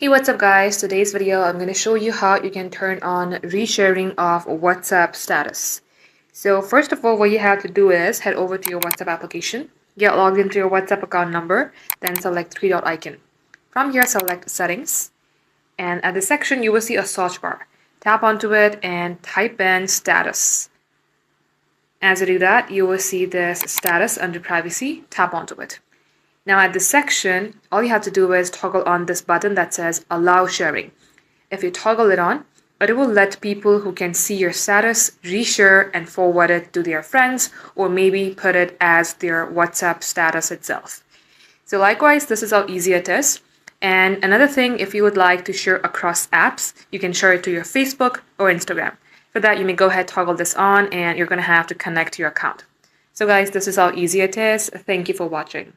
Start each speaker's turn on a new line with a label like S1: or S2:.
S1: Hey, what's up guys? Today's video I'm going to show you how you can turn on resharing of WhatsApp status. So first of all, what you have to do is head over to your WhatsApp application, get logged into your WhatsApp account number, then select three dot icon. From here, select settings, and at the section you will see a search bar. Tap onto it and type in status. As you do that, you will see this status under privacy. Tap onto it. Now at this section, all you have to do is toggle on this button that says allow sharing. If you toggle it on, it will let people who can see your status reshare and forward it to their friends, or maybe put it as their WhatsApp status itself. So likewise, this is how easy it is. And another thing, if you would like to share across apps, you can share it to your Facebook or Instagram. For that, you may go ahead, toggle this on, and you're going to have to connect to your account. So guys, this is how easy it is. Thank you for watching.